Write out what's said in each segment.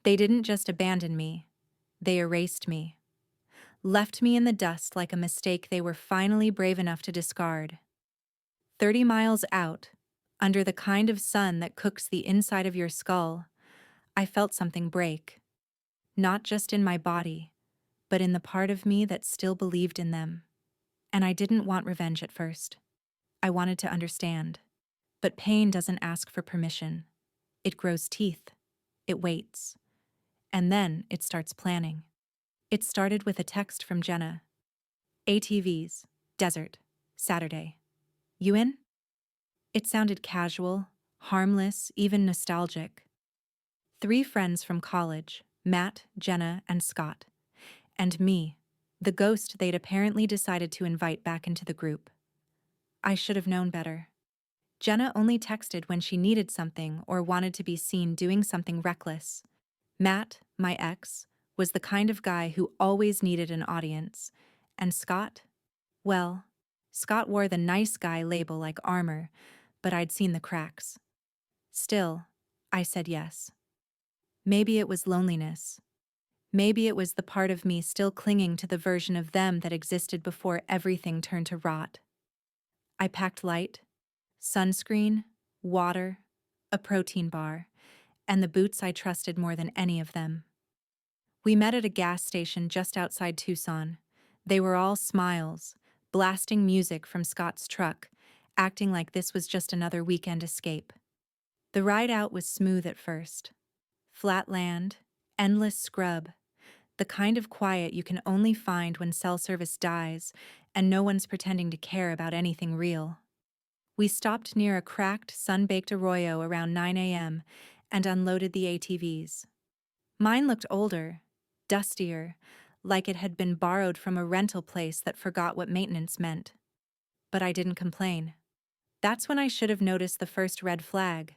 They didn't just abandon me, they erased me, left me in the dust like a mistake they were finally brave enough to discard. 30 miles out, under the kind of sun that cooks the inside of your skull, I felt something break, not just in my body, but in the part of me that still believed in them. And I didn't want revenge at first. I wanted to understand. But pain doesn't ask for permission. It grows teeth. It waits. And then it starts planning. It started with a text from Jenna. ATVs, desert, Saturday. You in? It sounded casual, harmless, even nostalgic. 3 friends from college, Matt, Jenna, and Scott. And me, the ghost they'd apparently decided to invite back into the group. I should have known better. Jenna only texted when she needed something or wanted to be seen doing something reckless. Matt, my ex, was the kind of guy who always needed an audience. And Scott? Well, Scott wore the nice guy label like armor, but I'd seen the cracks. Still, I said yes. Maybe it was loneliness. Maybe it was the part of me still clinging to the version of them that existed before everything turned to rot. I packed light, sunscreen, water, a protein bar, and the boots I trusted more than any of them. We met at a gas station just outside Tucson. They were all smiles, blasting music from Scott's truck, acting like this was just another weekend escape. The ride out was smooth at first. Flat land, endless scrub, the kind of quiet you can only find when cell service dies and no one's pretending to care about anything real. We stopped near a cracked, sun-baked arroyo around 9 a.m. and unloaded the ATVs. Mine looked older, dustier, like it had been borrowed from a rental place that forgot what maintenance meant. But I didn't complain. That's when I should have noticed the first red flag.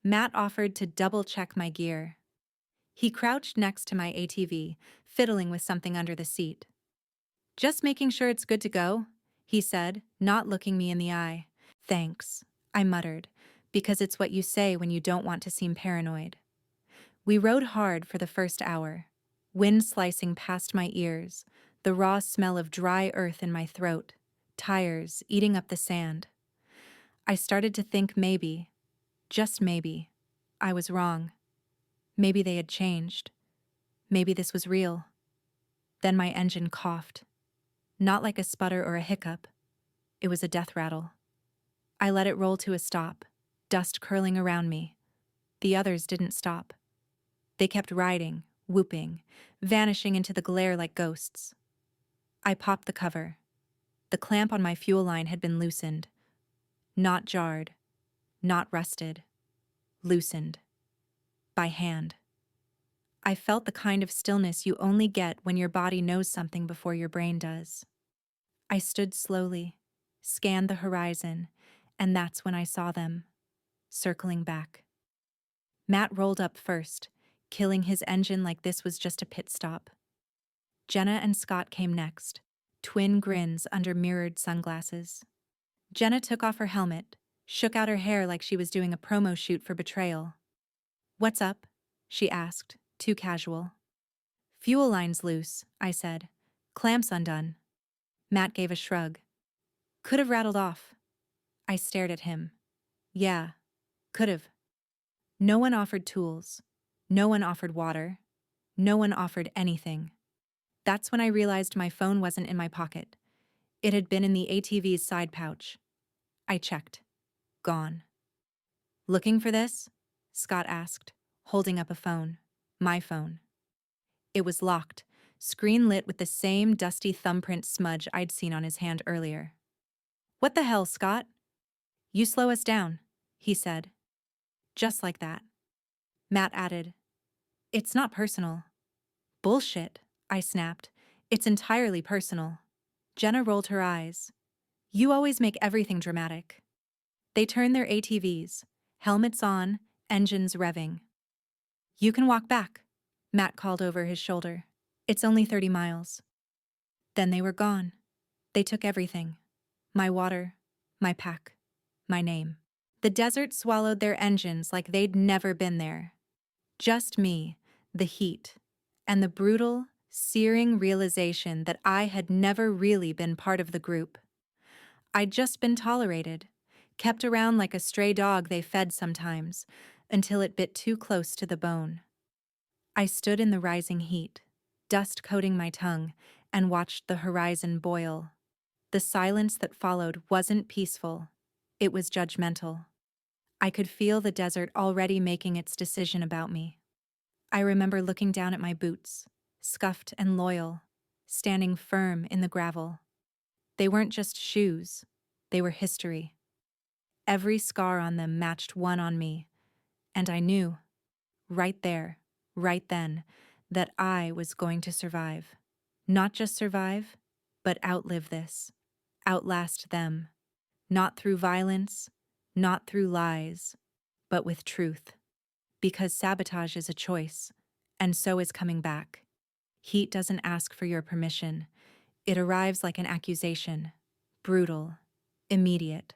Matt offered to double-check my gear. He crouched next to my ATV, fiddling with something under the seat. "Just making sure it's good to go," he said, not looking me in the eye. "Thanks," I muttered, because it's what you say when you don't want to seem paranoid. We rode hard for the first hour, wind slicing past my ears, the raw smell of dry earth in my throat, tires eating up the sand. I started to think maybe, just maybe, I was wrong. Maybe they had changed. Maybe this was real. Then my engine coughed. Not like a sputter or a hiccup. It was a death rattle. I let it roll to a stop, dust curling around me. The others didn't stop. They kept riding, whooping, vanishing into the glare like ghosts. I popped the cover. The clamp on my fuel line had been loosened. Not jarred. Not rusted. Loosened. By hand. I felt the kind of stillness you only get when your body knows something before your brain does. I stood slowly, scanned the horizon, and that's when I saw them, circling back. Matt rolled up first, killing his engine like this was just a pit stop. Jenna and Scott came next, twin grins under mirrored sunglasses. Jenna took off her helmet, shook out her hair like she was doing a promo shoot for Betrayal. "What's up?" she asked, too casual. "Fuel line's loose," I said. "Clamps undone." Matt gave a shrug. "Could have rattled off." I stared at him. "Yeah, could have." No one offered tools. No one offered water. No one offered anything. That's when I realized my phone wasn't in my pocket. It had been in the ATV's side pouch. I checked. Gone. "Looking for this?" Scott asked, holding up a phone. My phone. It was locked, screen lit with the same dusty thumbprint smudge I'd seen on his hand earlier. "What the hell, Scott?" "You slow us down," he said. Just like that. Matt added, "It's not personal." "Bullshit," I snapped. "It's entirely personal." Jenna rolled her eyes. "You always make everything dramatic." They turned their ATVs, helmets on, engines revving. "You can walk back," Matt called over his shoulder. "It's only 30 miles. Then they were gone. They took everything. My water, my pack, my name. The desert swallowed their engines like they'd never been there. Just me, the heat, and the brutal, searing realization that I had never really been part of the group. I'd just been tolerated, kept around like a stray dog they fed sometimes, until it bit too close to the bone. I stood in the rising heat, dust coating my tongue, and watched the horizon boil. The silence that followed wasn't peaceful. It was judgmental. I could feel the desert already making its decision about me. I remember looking down at my boots, scuffed and loyal, standing firm in the gravel. They weren't just shoes, they were history. Every scar on them matched one on me, and I knew, right there, right then, that I was going to survive. Not just survive, but outlive this, outlast them. Not through violence, not through lies, but with truth. Because sabotage is a choice, and so is coming back. Heat doesn't ask for your permission. It arrives like an accusation, brutal, immediate,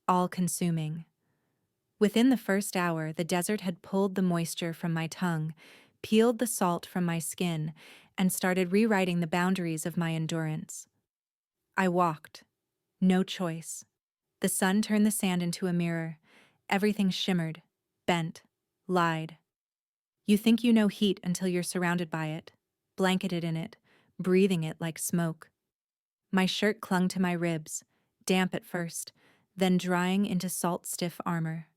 all-consuming. Within the first hour, the desert had pulled the moisture from my tongue, peeled the salt from my skin, and started rewriting the boundaries of my endurance. I walked. No choice. The sun turned the sand into a mirror. Everything shimmered, bent, lied. You think you know heat until you're surrounded by it, blanketed in it, breathing it like smoke. My shirt clung to my ribs, damp at first, then drying into salt-stiff armor.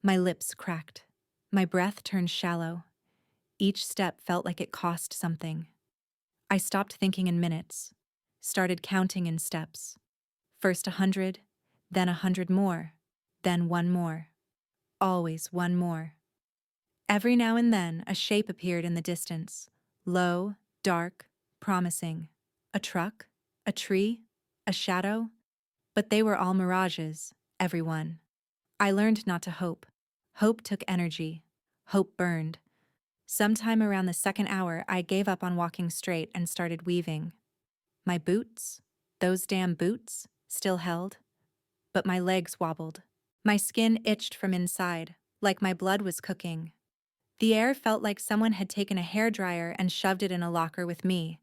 My lips cracked. My breath turned shallow. Each step felt like it cost something. I stopped thinking in minutes, started counting in steps. First 100, then 100 more, then one more. Always one more. Every now and then, a shape appeared in the distance. Low, dark, promising. A truck? A tree? A shadow? But they were all mirages, everyone. I learned not to hope. Hope took energy. Hope burned. Sometime around the second hour, I gave up on walking straight and started weaving. My boots, those damn boots, still held. But my legs wobbled. My skin itched from inside, like my blood was cooking. The air felt like someone had taken a hairdryer and shoved it in a locker with me.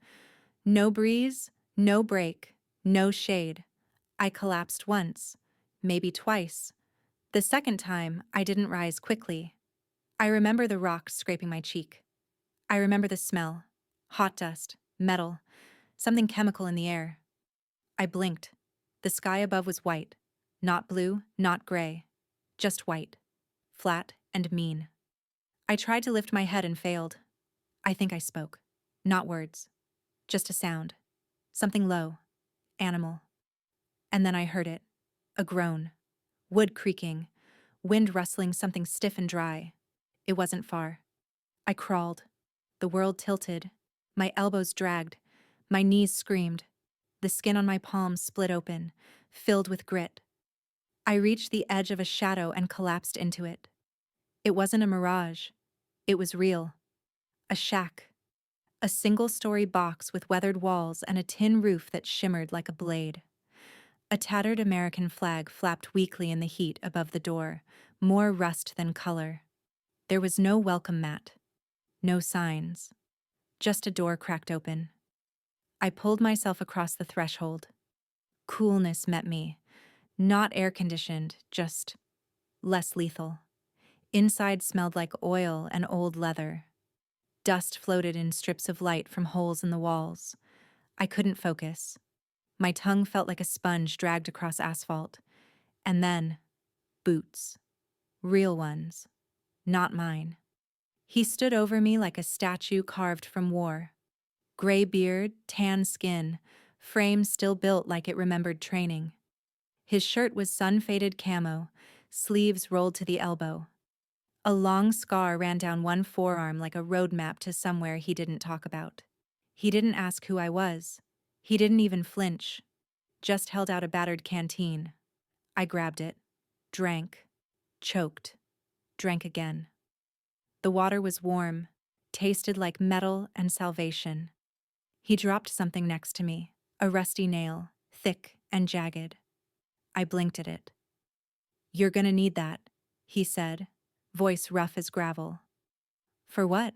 No breeze, no break, no shade. I collapsed once, maybe twice. The second time, I didn't rise quickly. I remember the rocks scraping my cheek. I remember the smell. Hot dust, metal, something chemical in the air. I blinked. The sky above was white. Not blue, not gray. Just white. Flat and mean. I tried to lift my head and failed. I think I spoke. Not words. Just a sound. Something low. Animal. And then I heard it. A groan. Wood creaking. Wind rustling something stiff and dry. It wasn't far. I crawled. The world tilted. My elbows dragged. My knees screamed. The skin on my palms split open, filled with grit. I reached the edge of a shadow and collapsed into it. It wasn't a mirage. It was real. A shack. A single-story box with weathered walls and a tin roof that shimmered like a blade. A tattered American flag flapped weakly in the heat above the door, more rust than color. There was no welcome mat. No signs. Just a door cracked open. I pulled myself across the threshold. Coolness met me. Not air-conditioned, just less lethal. Inside smelled like oil and old leather. Dust floated in strips of light from holes in the walls. I couldn't focus. My tongue felt like a sponge dragged across asphalt. And then, boots. Real ones. Not mine. He stood over me like a statue carved from war. Gray beard, tan skin, frame still built like it remembered training. His shirt was sun-faded camo, sleeves rolled to the elbow. A long scar ran down one forearm like a road map to somewhere he didn't talk about. He didn't ask who I was. He didn't even flinch. Just held out a battered canteen. I grabbed it. Drank. Choked. Drank again. The water was warm, tasted like metal and salvation. He dropped something next to me, a rusty nail, thick and jagged. I blinked at it. "You're gonna need that," he said, voice rough as gravel. "For what?"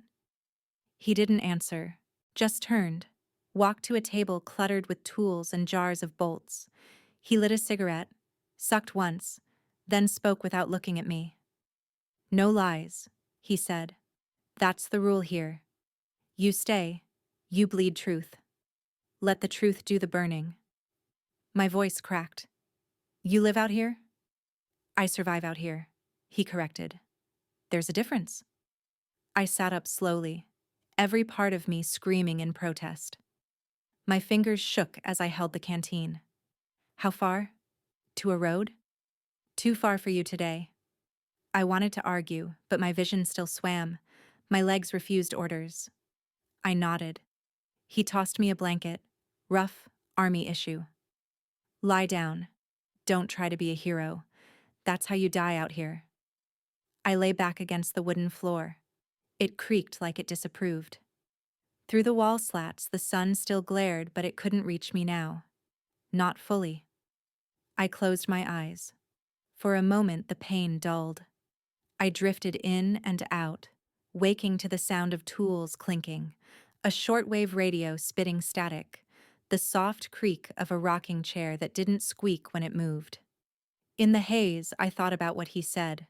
He didn't answer, just turned, walked to a table cluttered with tools and jars of bolts. He lit a cigarette, sucked once, then spoke without looking at me. "No lies," he said. "That's the rule here. You stay, you bleed truth. Let the truth do the burning." My voice cracked. "You live out here?" "I survive out here," he corrected. "There's a difference." I sat up slowly, every part of me screaming in protest. My fingers shook as I held the canteen. "How far? To a road?" "Too far for you today." I wanted to argue, but my vision still swam. My legs refused orders. I nodded. He tossed me a blanket. Rough, army issue. "Lie down. Don't try to be a hero. That's how you die out here." I lay back against the wooden floor. It creaked like it disapproved. Through the wall slats, the sun still glared, but it couldn't reach me now. Not fully. I closed my eyes. For a moment, the pain dulled. I drifted in and out, waking to the sound of tools clinking, a shortwave radio spitting static, the soft creak of a rocking chair that didn't squeak when it moved. In the haze, I thought about what he said.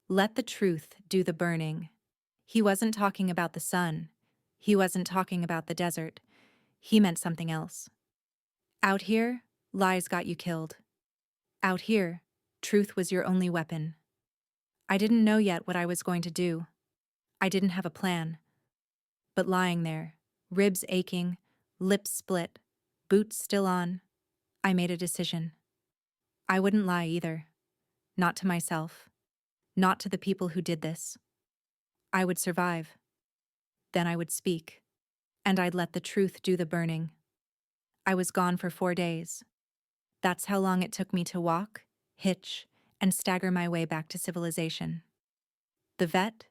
Let the truth do the burning. He wasn't talking about the sun. He wasn't talking about the desert. He meant something else. Out here, lies got you killed. Out here, truth was your only weapon. I didn't know yet what I was going to do. I didn't have a plan. But lying there, ribs aching, lips split, boots still on, I made a decision. I wouldn't lie either. Not to myself. Not to the people who did this. I would survive. Then I would speak. And I'd let the truth do the burning. I was gone for 4 days. That's how long it took me to walk, hitch, and stagger my way back to civilization. The vet,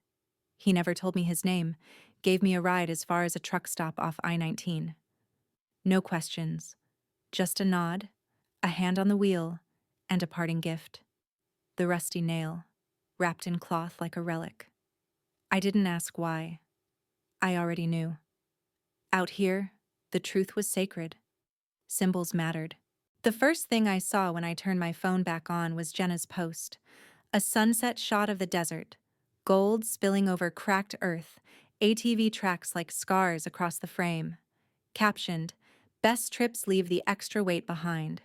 he never told me his name, gave me a ride as far as a truck stop off I-19. No questions, just a nod, a hand on the wheel, and a parting gift. The rusty nail, wrapped in cloth like a relic. I didn't ask why. I already knew. Out here, the truth was sacred. Symbols mattered. The first thing I saw when I turned my phone back on was Jenna's post. A sunset shot of the desert, gold spilling over cracked earth, ATV tracks like scars across the frame. Captioned, "Best trips leave the extra weight behind."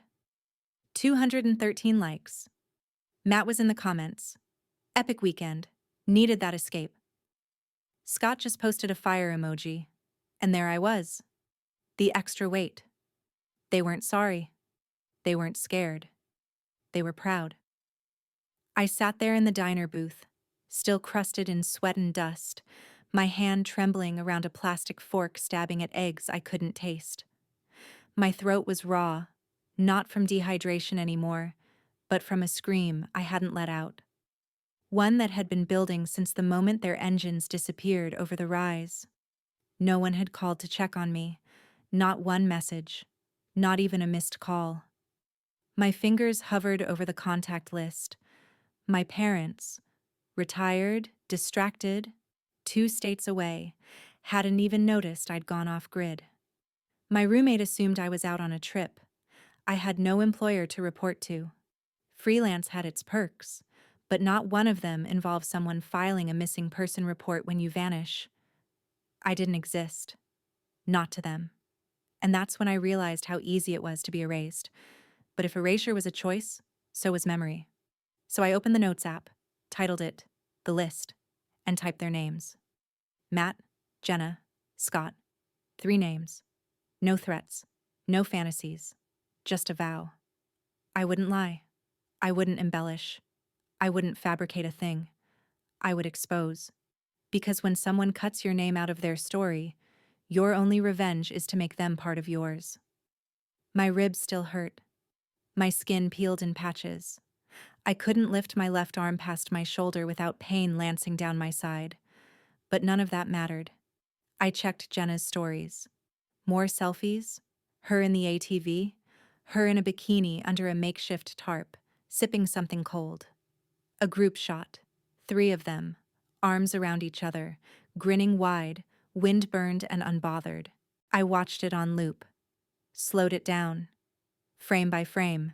213 likes. Matt was in the comments. "Epic weekend. Needed that escape." Scott just posted a fire emoji. And there I was. The extra weight. They weren't sorry. They weren't scared. They were proud. I sat there in the diner booth, still crusted in sweat and dust, my hand trembling around a plastic fork stabbing at eggs I couldn't taste. My throat was raw, not from dehydration anymore, but from a scream I hadn't let out. One that had been building since the moment their engines disappeared over the rise. No one had called to check on me, not one message, not even a missed call. My fingers hovered over the contact list. My parents, retired, distracted, 2 states away, hadn't even noticed I'd gone off grid. My roommate assumed I was out on a trip. I had no employer to report to. Freelance had its perks, but not one of them involved someone filing a missing person report when you vanish. I didn't exist. Not to them. And that's when I realized how easy it was to be erased. But if erasure was a choice, so was memory. So I opened the Notes app, titled it The List, and typed their names. Matt, Jenna, Scott. 3 names. No threats. No fantasies. Just a vow. I wouldn't lie. I wouldn't embellish. I wouldn't fabricate a thing. I would expose. Because when someone cuts your name out of their story, your only revenge is to make them part of yours. My ribs still hurt. My skin peeled in patches. I couldn't lift my left arm past my shoulder without pain lancing down my side. But none of that mattered. I checked Jenna's stories. More selfies, her in the ATV, her in a bikini under a makeshift tarp, sipping something cold. A group shot, 3 of them, arms around each other, grinning wide, wind-burned and unbothered. I watched it on loop, slowed it down, frame by frame.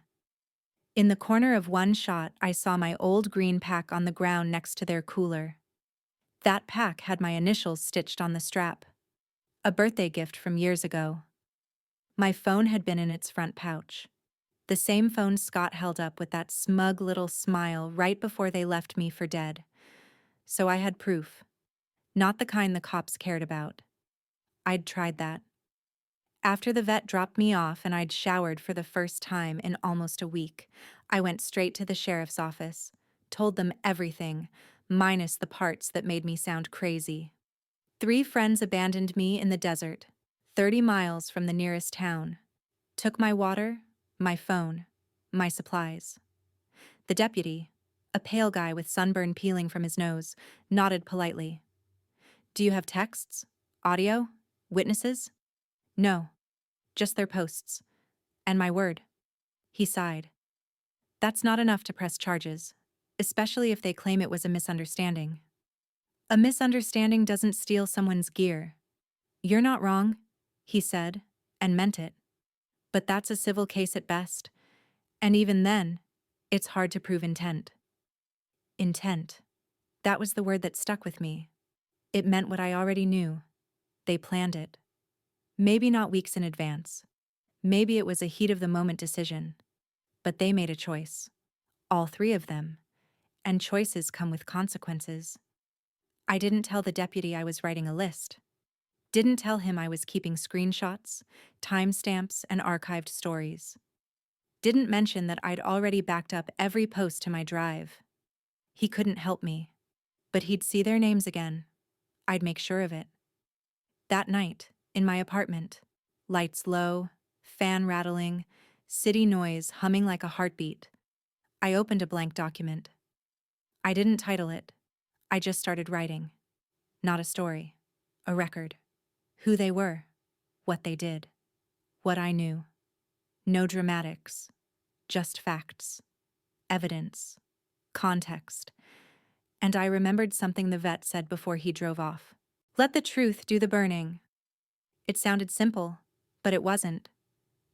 In the corner of one shot, I saw my old green pack on the ground next to their cooler. That pack had my initials stitched on the strap. A birthday gift from years ago. My phone had been in its front pouch. The same phone Scott held up with that smug little smile right before they left me for dead. So I had proof. Not the kind the cops cared about. I'd tried that. After the vet dropped me off and I'd showered for the first time in almost a week, I went straight to the sheriff's office, told them everything, minus the parts that made me sound crazy. 3 friends abandoned me in the desert, 30 miles from the nearest town. Took my water, my phone, my supplies. The deputy, a pale guy with sunburn peeling from his nose, nodded politely. Do you have texts? Audio? Witnesses? No, just their posts. And my word. He sighed. That's not enough to press charges, especially if they claim it was a misunderstanding. A misunderstanding doesn't steal someone's gear. You're not wrong, he said, and meant it. But that's a civil case at best, and even then, it's hard to prove intent. Intent. That was the word that stuck with me. It meant what I already knew. They planned it. Maybe not weeks in advance. Maybe it was a heat-of-the-moment decision. But they made a choice. All 3 of them. And choices come with consequences. I didn't tell the deputy I was writing a list. Didn't tell him I was keeping screenshots, timestamps, and archived stories. Didn't mention that I'd already backed up every post to my drive. He couldn't help me. But he'd see their names again. I'd make sure of it. That night, in my apartment, lights low, fan rattling, city noise humming like a heartbeat, I opened a blank document. I didn't title it. I just started writing. Not a story. A record. Who they were. What they did. What I knew. No dramatics. Just facts. Evidence. Context. And I remembered something the vet said before he drove off. Let the truth do the burning. It sounded simple, but it wasn't.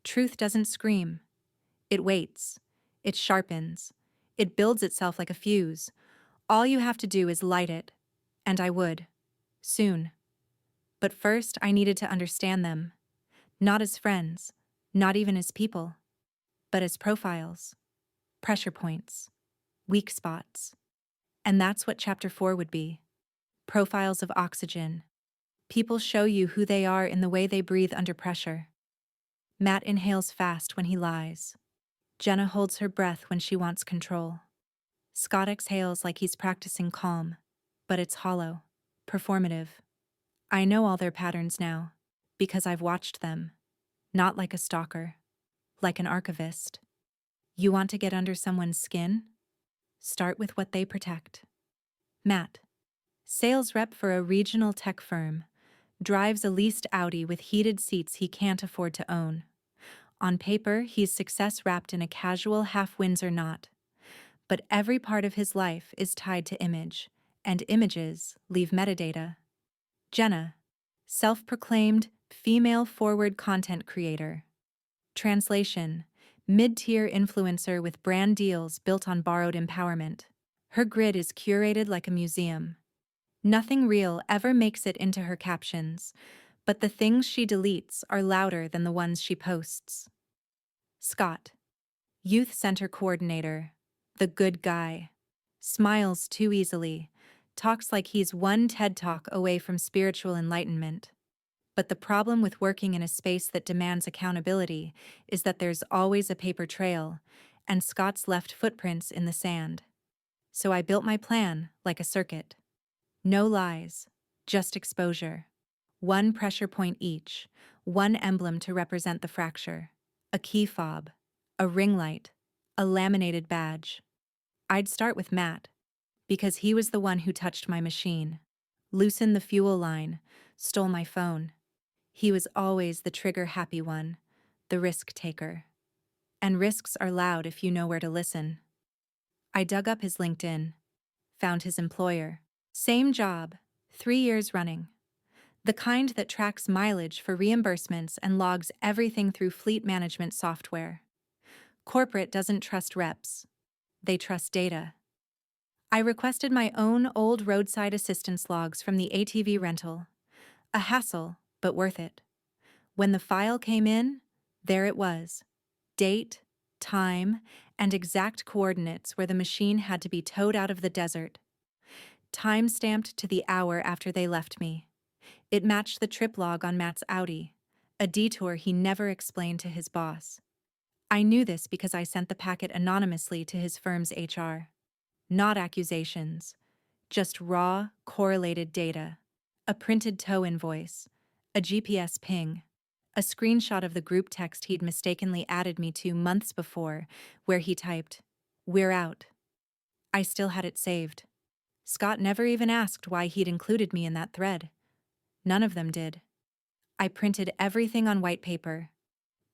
Truth doesn't scream. It waits. It sharpens. It builds itself like a fuse. All you have to do is light it. And I would. Soon. But first, I needed to understand them. Not as friends. Not even as people. But as profiles. Pressure points. Weak spots. And that's what Chapter 4 would be. Profiles of oxygen. People show you who they are in the way they breathe under pressure. Matt inhales fast when he lies. Jenna holds her breath when she wants control. Scott exhales like he's practicing calm, but it's hollow, performative. I know all their patterns now, because I've watched them. Not like a stalker, like an archivist. You want to get under someone's skin? Start with what they protect. Matt, sales rep for a regional tech firm, drives a leased Audi with heated seats he can't afford to own. On paper, he's success wrapped in a casual half-Windsor knot. But every part of his life is tied to image, and images leave metadata. Jenna, self-proclaimed female-forward content creator. Translation, mid-tier influencer with brand deals built on borrowed empowerment. Her grid is curated like a museum. Nothing real ever makes it into her captions, but the things she deletes are louder than the ones she posts. Scott, youth center coordinator, the good guy, smiles too easily, talks like he's one TED Talk away from spiritual enlightenment. But the problem with working in a space that demands accountability is that there's always a paper trail, and Scott's left footprints in the sand. So I built my plan like a circuit. No lies, just exposure. One pressure point each, one emblem to represent the fracture. A key fob, a ring light, a laminated badge. I'd start with Matt, because he was the one who touched my machine, loosened the fuel line, stole my phone. He was always the trigger-happy one, the risk-taker. And risks are loud if you know where to listen. I dug up his LinkedIn, found his employer. Same job, 3 years running. The kind that tracks mileage for reimbursements and logs everything through fleet management software. Corporate doesn't trust reps. They trust data. I requested my own old roadside assistance logs from the ATV rental. A hassle, but worth it. When the file came in, there it was. Date, time, and exact coordinates where the machine had to be towed out of the desert. Time stamped to the hour after they left me. It matched the trip log on Matt's Audi, a detour he never explained to his boss. I knew this because I sent the packet anonymously to his firm's HR. Not accusations, just raw, correlated data. A printed tow invoice, a GPS ping, a screenshot of the group text he'd mistakenly added me to months before, where he typed, "We're out." I still had it saved. Scott never even asked why he'd included me in that thread. None of them did. I printed everything on white paper,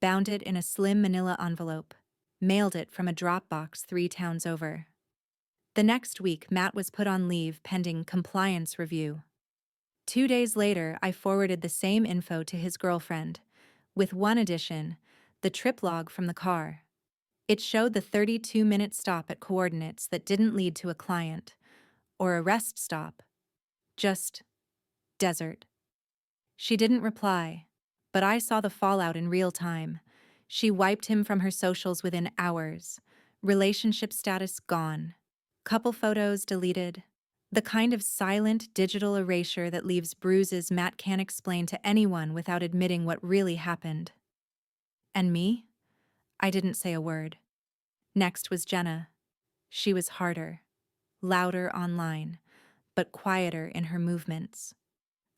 bound it in a slim manila envelope, mailed it from a drop box 3 towns over. The next week, Matt was put on leave pending compliance review. 2 days later, I forwarded the same info to his girlfriend, with one addition, the trip log from the car. It showed the 32-minute stop at coordinates that didn't lead to a client, or a rest stop. Just desert. She didn't reply, but I saw the fallout in real time. She wiped him from her socials within hours. Relationship status gone. Couple photos deleted. The kind of silent digital erasure that leaves bruises Matt can't explain to anyone without admitting what really happened. And me? I didn't say a word. Next was Jenna. She was harder, louder online, but quieter in her movements.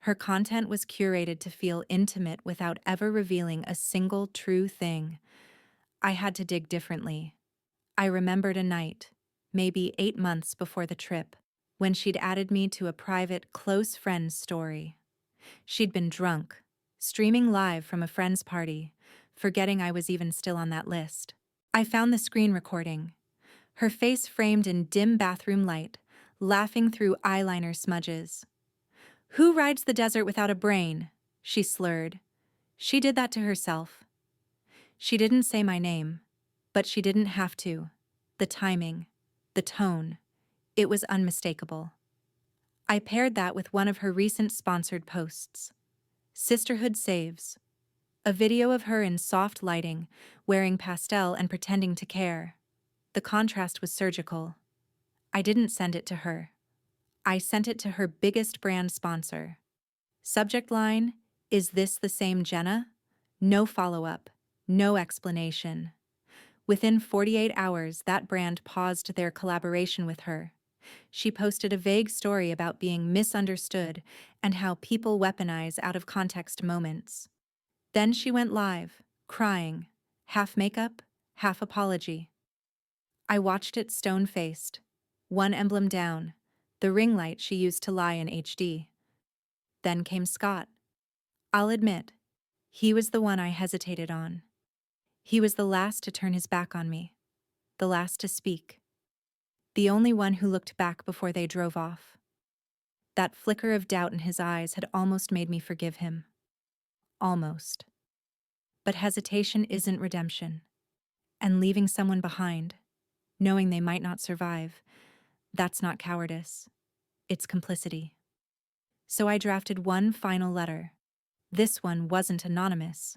Her content was curated to feel intimate without ever revealing a single true thing. I had to dig differently. I remembered a night, maybe 8 months before the trip, when she'd added me to a private close friend's story. She'd been drunk, streaming live from a friend's party, forgetting I was even still on that list. I found the screen recording, her face framed in dim bathroom light, laughing through eyeliner smudges. "Who rides the desert without a brain?" she slurred. She did that to herself. She didn't say my name, but she didn't have to. The timing, the tone, it was unmistakable. I paired that with one of her recent sponsored posts. Sisterhood Saves. A video of her in soft lighting, wearing pastel and pretending to care. The contrast was surgical. I didn't send it to her. I sent it to her biggest brand sponsor. Subject line, "Is this the same Jenna?" No follow-up, no explanation. Within 48 hours, that brand paused their collaboration with her. She posted a vague story about being misunderstood and how people weaponize out-of-context moments. Then she went live, crying, half makeup, half apology. I watched it stone-faced, one emblem down, the ring light she used to lie in HD. Then came Scott. I'll admit, he was the one I hesitated on. He was the last to turn his back on me, the last to speak, the only one who looked back before they drove off. That flicker of doubt in his eyes had almost made me forgive him. Almost. But hesitation isn't redemption. And leaving someone behind, knowing they might not survive, that's not cowardice. It's complicity. So I drafted one final letter. This one wasn't anonymous.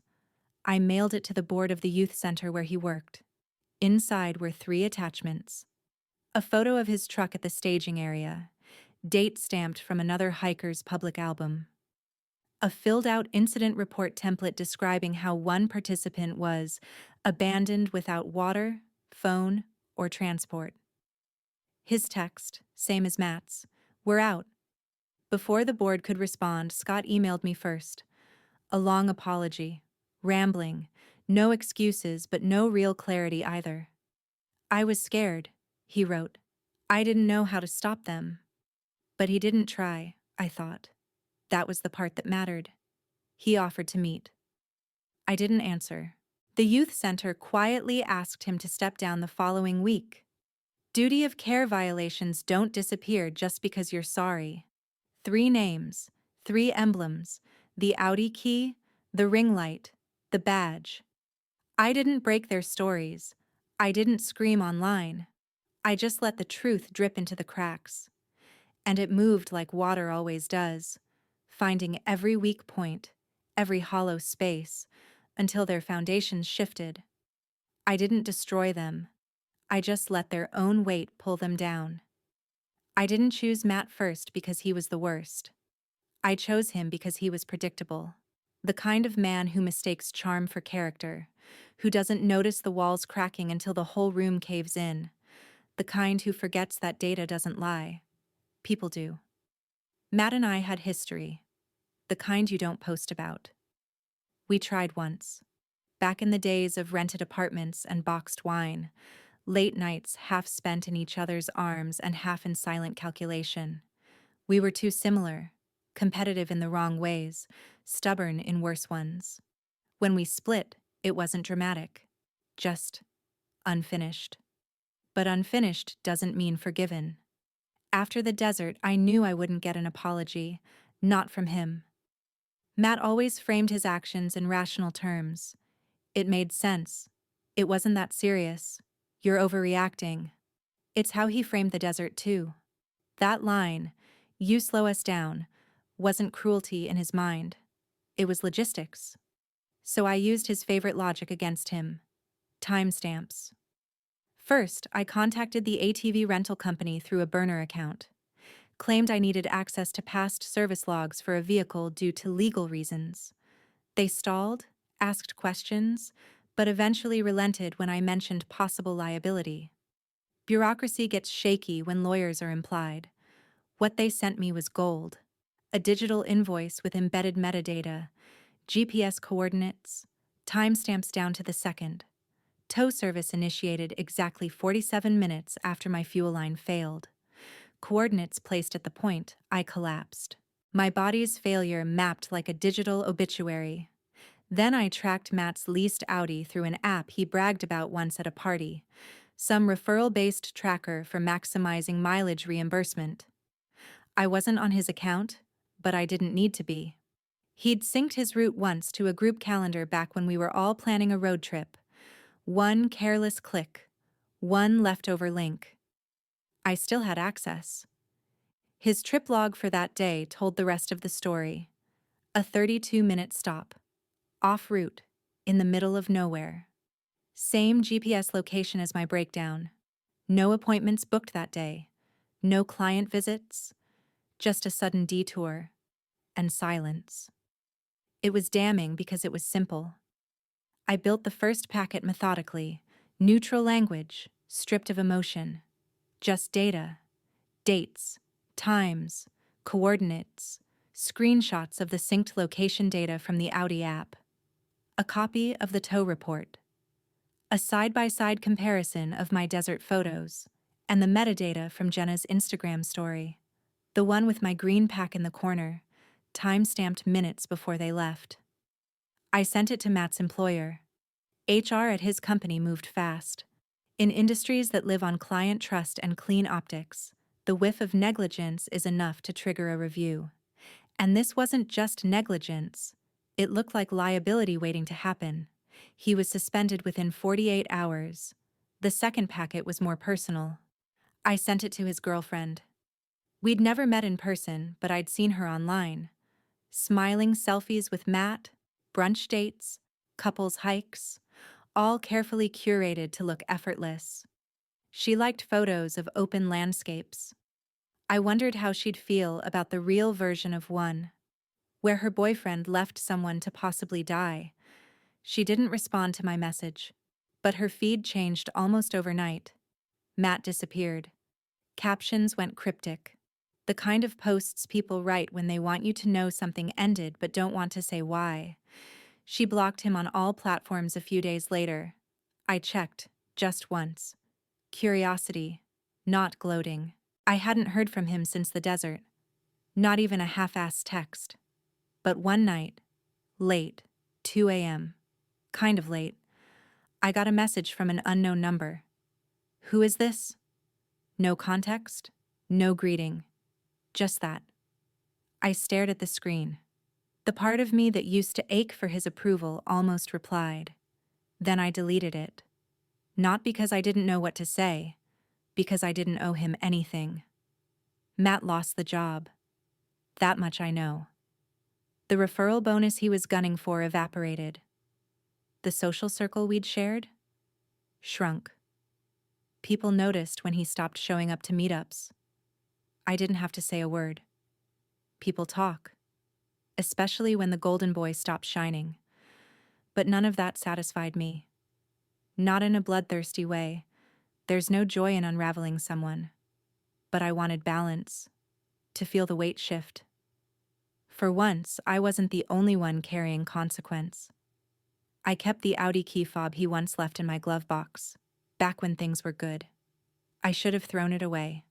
I mailed it to the board of the youth center where he worked. Inside were 3 attachments. A photo of his truck at the staging area, date stamped from another hiker's public album. A filled-out incident report template describing how one participant was abandoned without water, phone, or transport. His text, same as Matt's, "We're out." Before the board could respond, Scott emailed me first. A long apology, rambling, no excuses but no real clarity either. "I was scared," he wrote. "I didn't know how to stop them." But he didn't try, I thought. That was the part that mattered. He offered to meet. I didn't answer. The youth center quietly asked him to step down the following week. Duty of care violations don't disappear just because you're sorry. 3 names, 3 emblems, The Audi key, the ring light, the badge. I didn't break their stories. I didn't scream online. I just let the truth drip into the cracks. And it moved like water always does, finding every weak point, every hollow space, until their foundations shifted. I didn't destroy them. I just let their own weight pull them down. I didn't choose Matt first because he was the worst. I chose him because he was predictable. The kind of man who mistakes charm for character, who doesn't notice the walls cracking until the whole room caves in, the kind who forgets that data doesn't lie. People do. Matt and I had history, the kind you don't post about. We tried once. Back in the days of rented apartments and boxed wine, late nights half spent in each other's arms and half in silent calculation. We were too similar, competitive in the wrong ways, stubborn in worse ones. When we split, it wasn't dramatic, just unfinished. But unfinished doesn't mean forgiven. After the desert, I knew I wouldn't get an apology, not from him. Matt always framed his actions in rational terms. It made sense. It wasn't that serious. You're overreacting. It's how he framed the desert, too. That line, "You slow us down," wasn't cruelty in his mind. It was logistics. So I used his favorite logic against him: timestamps. First, I contacted the ATV rental company through a burner account. Claimed I needed access to past service logs for a vehicle due to legal reasons. They stalled, asked questions, but eventually relented when I mentioned possible liability. Bureaucracy gets shaky when lawyers are implied. What they sent me was gold. A digital invoice with embedded metadata, GPS coordinates, timestamps down to the second. Tow service initiated exactly 47 minutes after my fuel line failed. Coordinates placed at the point I collapsed. My body's failure mapped like a digital obituary. Then I tracked Matt's leased Audi through an app he bragged about once at a party, some referral-based tracker for maximizing mileage reimbursement. I wasn't on his account, but I didn't need to be. He'd synced his route once to a group calendar back when we were all planning a road trip. One careless click, one leftover link. I still had access. His trip log for that day told the rest of the story. A 32-minute stop. Off route, in the middle of nowhere. Same GPS location as my breakdown. No appointments booked that day. No client visits. Just a sudden detour. And silence. It was damning because it was simple. I built the first packet methodically, neutral language, stripped of emotion. Just data. Dates, times, coordinates, screenshots of the synced location data from the Audi app. A copy of the tow report. A side-by-side comparison of my desert photos, and the metadata from Jenna's Instagram story. The one with my green pack in the corner, time-stamped minutes before they left. I sent it to Matt's employer. HR at his company moved fast. In industries that live on client trust and clean optics, the whiff of negligence is enough to trigger a review. And this wasn't just negligence. It looked like liability waiting to happen. He was suspended within 48 hours. The second packet was more personal. I sent it to his girlfriend. We'd never met in person, but I'd seen her online. Smiling selfies with Matt, brunch dates, couples hikes, all carefully curated to look effortless. She liked photos of open landscapes. I wondered how she'd feel about the real version of one, where her boyfriend left someone to possibly die. She didn't respond to my message, but her feed changed almost overnight. Matt disappeared. Captions went cryptic. The kind of posts people write when they want you to know something ended but don't want to say why. She blocked him on all platforms a few days later. I checked, just once. Curiosity, not gloating. I hadn't heard from him since the desert. Not even a half-assed text. But one night, late, 2 a.m., kind of late, I got a message from an unknown number. Who is this? No context, no greeting. Just that. I stared at the screen. The part of me that used to ache for his approval almost replied. Then I deleted it. Not because I didn't know what to say, because I didn't owe him anything. Matt lost the job. That much I know. The referral bonus he was gunning for evaporated. The social circle we'd shared shrunk. People noticed when he stopped showing up to meetups. I didn't have to say a word. People talk, especially when the golden boy stopped shining. But none of that satisfied me. Not in a bloodthirsty way. There's no joy in unraveling someone. But I wanted balance, to feel the weight shift. For once, I wasn't the only one carrying consequence. I kept the Audi key fob he once left in my glove box, back when things were good. I should have thrown it away,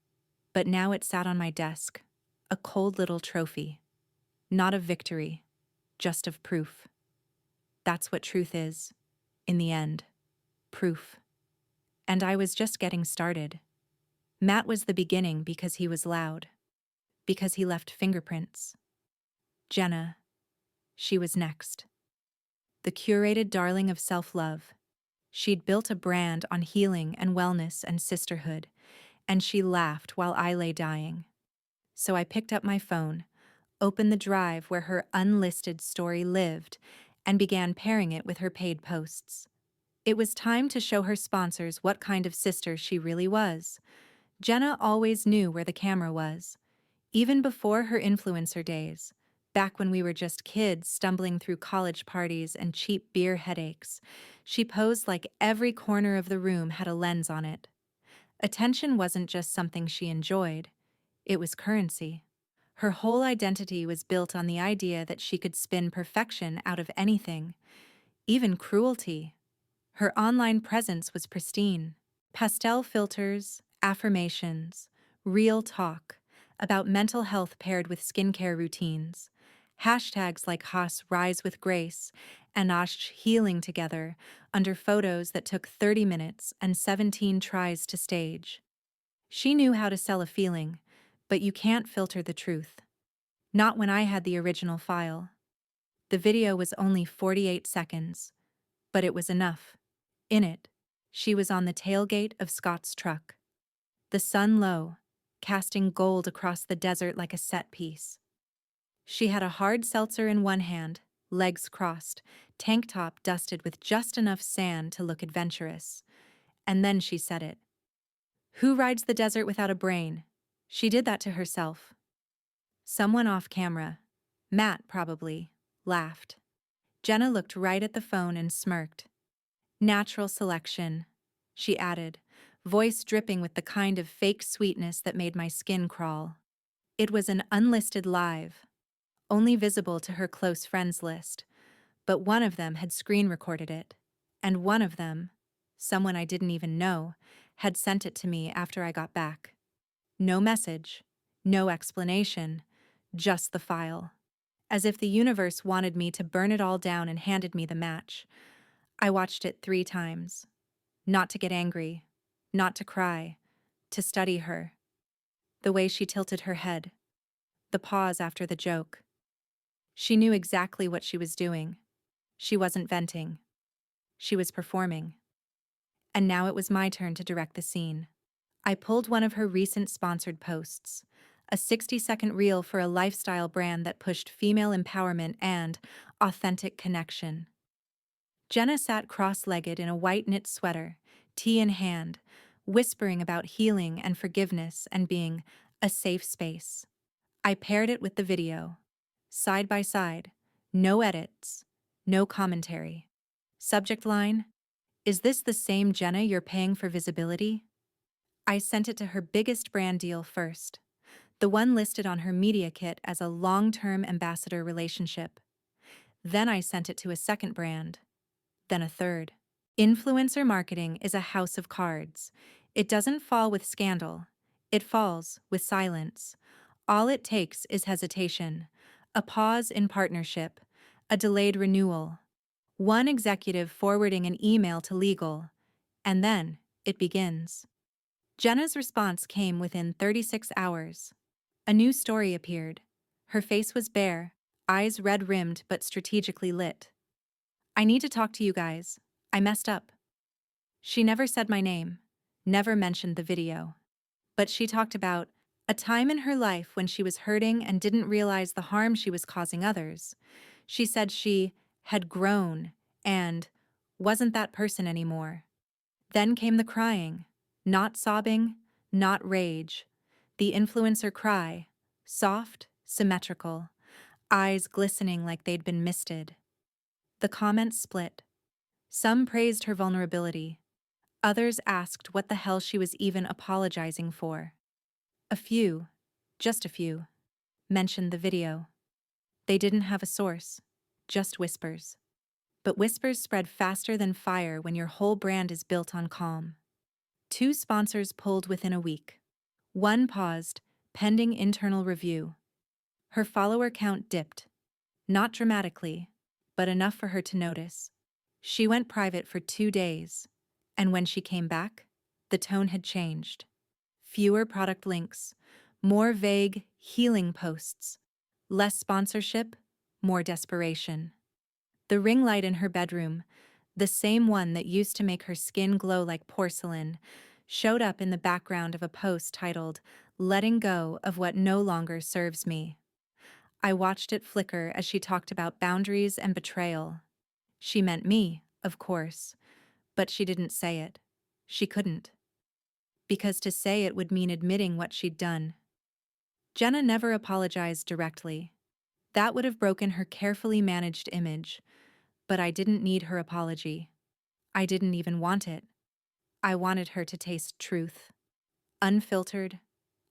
but now it sat on my desk, a cold little trophy. Not of victory, just of proof. That's what truth is, in the end. Proof. And I was just getting started. Matt was the beginning because he was loud. Because he left fingerprints. Jenna. She was next. The curated darling of self-love. She'd built a brand on healing and wellness and sisterhood, and she laughed while I lay dying. So I picked up my phone, opened the drive where her unlisted story lived, and began pairing it with her paid posts. It was time to show her sponsors what kind of sister she really was. Jenna always knew where the camera was. Even before her influencer days, back when we were just kids stumbling through college parties and cheap beer headaches, she posed like every corner of the room had a lens on it. Attention wasn't just something she enjoyed, it was currency. Her whole identity was built on the idea that she could spin perfection out of anything, even cruelty. Her online presence was pristine. Pastel filters, affirmations, real talk about mental health paired with skincare routines, hashtags like Haas Rise with Grace and Ash Healing together under photos that took 30 minutes and 17 tries to stage. She knew how to sell a feeling, but you can't filter the truth. Not when I had the original file. The video was only 48 seconds, but it was enough. In it, she was on the tailgate of Scott's truck. The sun low, casting gold across the desert like a set piece. She had a hard seltzer in one hand, legs crossed, tank top dusted with just enough sand to look adventurous. And then she said it. Who rides the desert without a brain? She did that to herself. Someone off camera, Matt probably, laughed. Jenna looked right at the phone and smirked. Natural selection, she added, voice dripping with the kind of fake sweetness that made my skin crawl. It was an unlisted live, only visible to her close friends list, but one of them had screen recorded it, and one of them, someone I didn't even know, had sent it to me after I got back. No message, no explanation, just the file. As if the universe wanted me to burn it all down and handed me the match. I watched it 3 times. Not to get angry, not to cry, to study her. The way she tilted her head. The pause after the joke. She knew exactly what she was doing. She wasn't venting. She was performing. And now it was my turn to direct the scene. I pulled one of her recent sponsored posts, a 60-second reel for a lifestyle brand that pushed female empowerment and authentic connection. Jenna sat cross-legged in a white knit sweater, tea in hand, whispering about healing and forgiveness and being a safe space. I paired it with the video. Side by side, no edits, no commentary. Subject line, is this the same Jenna you're paying for visibility? I sent it to her biggest brand deal first, the one listed on her media kit as a long-term ambassador relationship. Then I sent it to a second brand, then a third. Influencer marketing is a house of cards. It doesn't fall with scandal. It falls with silence. All it takes is hesitation, a pause in partnership, a delayed renewal, one executive forwarding an email to legal, and then it begins. Jenna's response came within 36 hours. A new story appeared. Her face was bare, eyes red-rimmed but strategically lit. "I need to talk to you guys. I messed up." She never said my name, never mentioned the video. But she talked about a time in her life when she was hurting and didn't realize the harm she was causing others. She said she had grown and wasn't that person anymore. Then came the crying, not sobbing, not rage. The influencer cry, soft, symmetrical, eyes glistening like they'd been misted. The comments split. Some praised her vulnerability. Others asked what the hell she was even apologizing for. A few, just a few, mentioned the video. They didn't have a source, just whispers. But whispers spread faster than fire when your whole brand is built on calm. 2 sponsors pulled within a week. One paused, pending internal review. Her follower count dipped. Not dramatically, but enough for her to notice. She went private for 2 days, and when she came back, the tone had changed. Fewer product links, more vague, healing posts, less sponsorship, more desperation. The ring light in her bedroom, the same one that used to make her skin glow like porcelain, showed up in the background of a post titled, "Letting Go of What No Longer Serves Me." I watched it flicker as she talked about boundaries and betrayal. She meant me, of course, but she didn't say it. She couldn't. Because to say it would mean admitting what she'd done. Jenna never apologized directly. That would have broken her carefully managed image, but I didn't need her apology. I didn't even want it. I wanted her to taste truth. Unfiltered,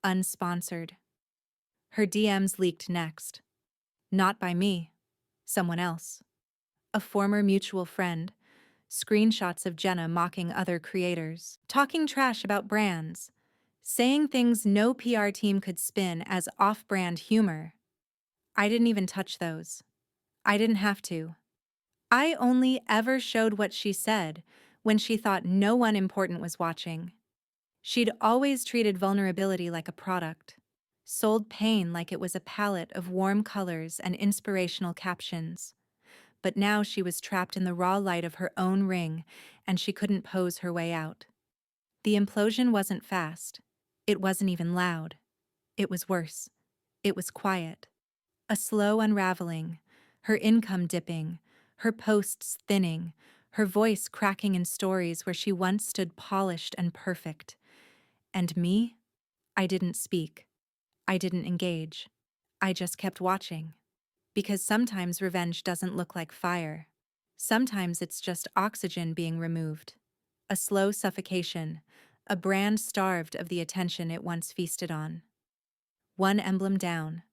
unsponsored. Her DMs leaked next. Not by me, someone else. A former mutual friend. Screenshots of Jenna mocking other creators, talking trash about brands, saying things no PR team could spin as off-brand humor. I didn't even touch those. I didn't have to. I only ever showed what she said when she thought no one important was watching. She'd always treated vulnerability like a product, sold pain like it was a palette of warm colors and inspirational captions. But now she was trapped in the raw light of her own ring, and she couldn't pose her way out. The implosion wasn't fast. It wasn't even loud. It was worse. It was quiet. A slow unraveling, her income dipping, her posts thinning, her voice cracking in stories where she once stood polished and perfect. And me? I didn't speak. I didn't engage. I just kept watching. Because sometimes revenge doesn't look like fire. Sometimes it's just oxygen being removed. A slow suffocation, a brand starved of the attention it once feasted on. One emblem down,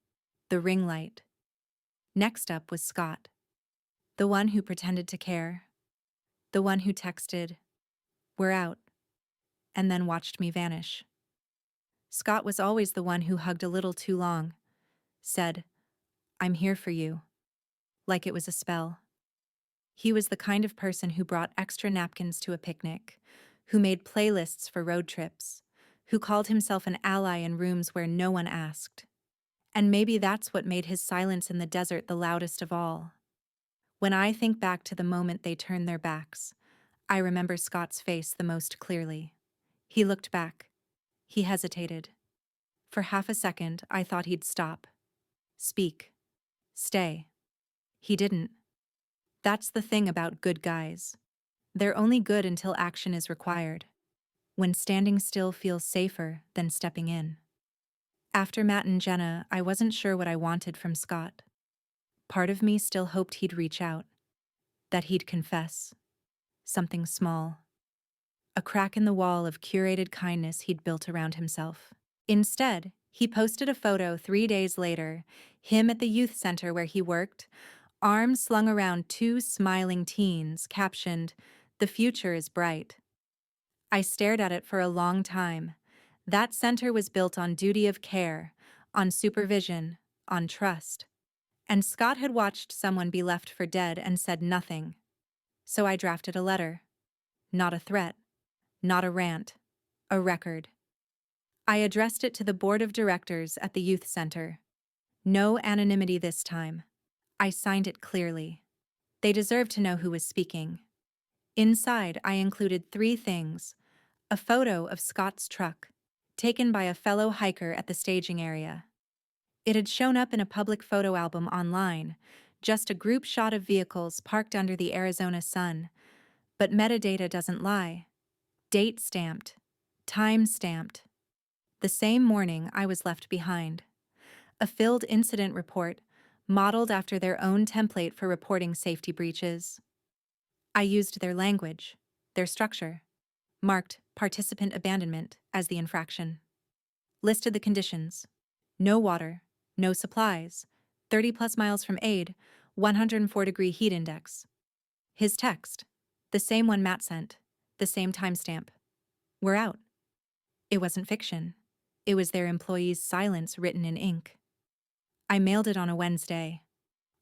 the ring light. Next up was Scott. The one who pretended to care. The one who texted, "We're out," and then watched me vanish. Scott was always the one who hugged a little too long, said, "I'm here for you," like it was a spell. He was the kind of person who brought extra napkins to a picnic, who made playlists for road trips, who called himself an ally in rooms where no one asked. And maybe that's what made his silence in the desert the loudest of all. When I think back to the moment they turned their backs, I remember Scott's face the most clearly. He looked back. He hesitated. For half a second, I thought he'd stop. Speak. Stay. He didn't. That's the thing about good guys. They're only good until action is required, when standing still feels safer than stepping in. After Matt and Jenna, I wasn't sure what I wanted from Scott. Part of me still hoped he'd reach out, that he'd confess. Something small. A crack in the wall of curated kindness he'd built around himself. Instead, he posted a photo 3 days later, him at the youth center where he worked, arms slung around 2 smiling teens, captioned, "The future is bright." I stared at it for a long time. That center was built on duty of care, on supervision, on trust. And Scott had watched someone be left for dead and said nothing. So I drafted a letter. Not a threat. Not a rant. A record. I addressed it to the board of directors at the youth center. No anonymity this time. I signed it clearly. They deserved to know who was speaking. Inside, I included 3 things: a photo of Scott's truck, taken by a fellow hiker at the staging area. It had shown up in a public photo album online, just a group shot of vehicles parked under the Arizona sun. But metadata doesn't lie. Date stamped. Time stamped. The same morning, I was left behind. A filled incident report, modeled after their own template for reporting safety breaches. I used their language, their structure, marked participant abandonment as the infraction. Listed the conditions: no water, no supplies, 30 plus miles from aid, 104-degree heat index. His text, the same one Matt sent, the same timestamp. We're out. It wasn't fiction. It was their employees' silence written in ink. I mailed it on a Wednesday.